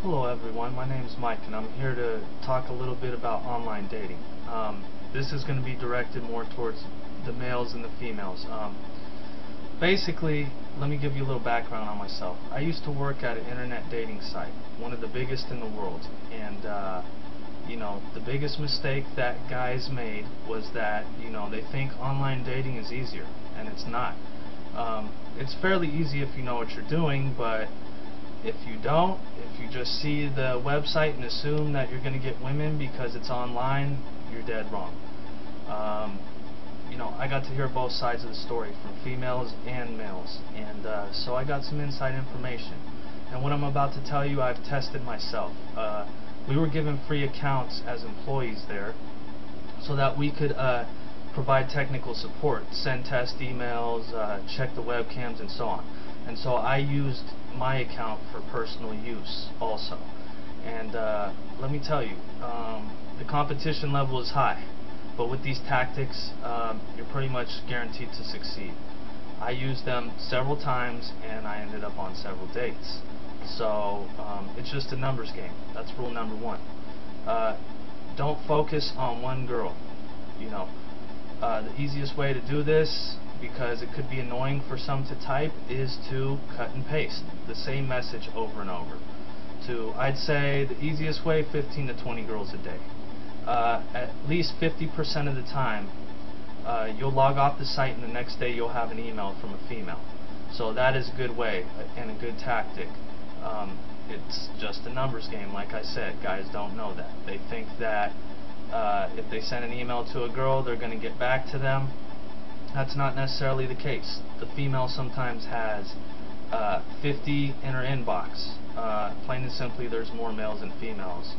Hello everyone, my name is Mike and I'm here to talk a little bit about online dating. This is going to be directed more towards the males and the females. Basically, let me give you a little background on myself. I used to work at an internet dating site, one of the biggest in the world, and the biggest mistake that guys made was that they think online dating is easier, and it's not. It's fairly easy if you know what you're doing, but if you don't, if you just see the website and assume that you're going to get women because it's online, you're dead wrong. I got to hear both sides of the story from females and males, and so I got some inside information. And what I'm about to tell you, I've tested myself. We were given free accounts as employees there so that we could provide technical support, send test emails, check the webcams, and so on. And so I used my account for personal use also. And let me tell you, the competition level is high, but with these tactics, you're pretty much guaranteed to succeed. I used them several times and I ended up on several dates. So it's just a numbers game. That's rule number one. Don't focus on one girl. The easiest way to do this, because it could be annoying for some to type, is to cut and paste the same message over and over. I'd say the easiest way, 15 to 20 girls a day. At least 50% of the time, you'll log off the site and the next day you'll have an email from a female. So that is a good way and a good tactic. It's just a numbers game, like I said. Guys don't know that. They think that if they send an email to a girl, they're going to get back to them. That's not necessarily the case. The female sometimes has 50 in her inbox. Plain and simply, there's more males than females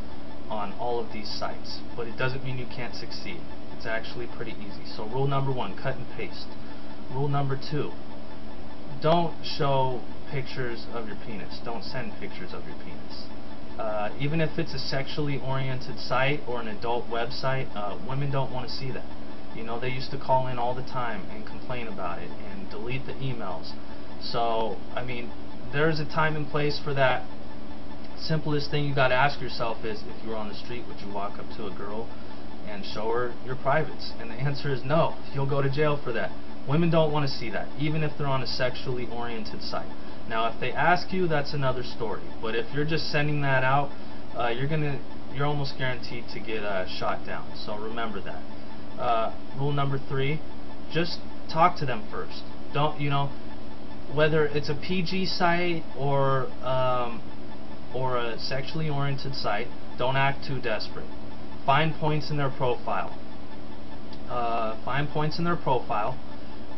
on all of these sites. But it doesn't mean you can't succeed. It's actually pretty easy. So rule number one, cut and paste. Rule number two, don't show pictures of your penis. Don't send pictures of your penis. Even if it's a sexually oriented site or an adult website, women don't want to see that. They used to call in all the time and complain about it and delete the emails. So, there's a time and place for that. Simplest thing you got to ask yourself is, if you were on the street, would you walk up to a girl and show her your privates? And the answer is no. You'll go to jail for that. Women don't want to see that, even if they're on a sexually oriented site. Now, if they ask you, that's another story. But if you're just sending that out, you're almost guaranteed to get shot down. So remember that. Rule number three, just talk to them first. Don't, whether it's a PG site or a sexually oriented site, don't act too desperate. Find points in their profile.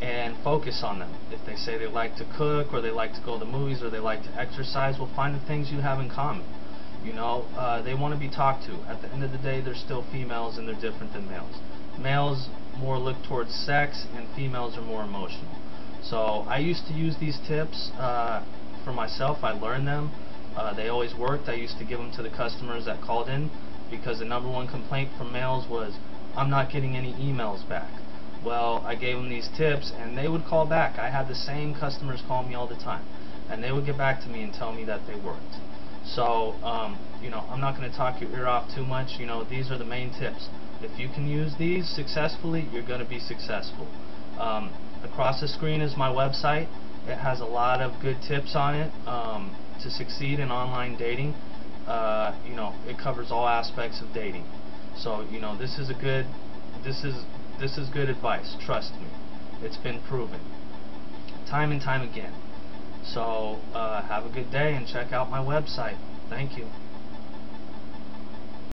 And focus on them. If they say they like to cook, or they like to go to the movies, or they like to exercise, well, find the things you have in common. They want to be talked to. At the end of the day, they're still females, and they're different than males. Males more look towards sex, and females are more emotional. So I used to use these tips for myself. I learned them. They always worked. I used to give them to the customers that called in, because the number one complaint from males was, I'm not getting any emails back. Well, I gave them these tips, and they would call back. I had the same customers call me all the time, and they would get back to me and tell me that they worked. So, I'm not going to talk your ear off too much. These are the main tips. If you can use these successfully, you're going to be successful. Across the screen is my website. It has a lot of good tips on it to succeed in online dating. It covers all aspects of dating. So, this is good advice. Trust me. It's been proven time and time again. So have a good day and check out my website. Thank you.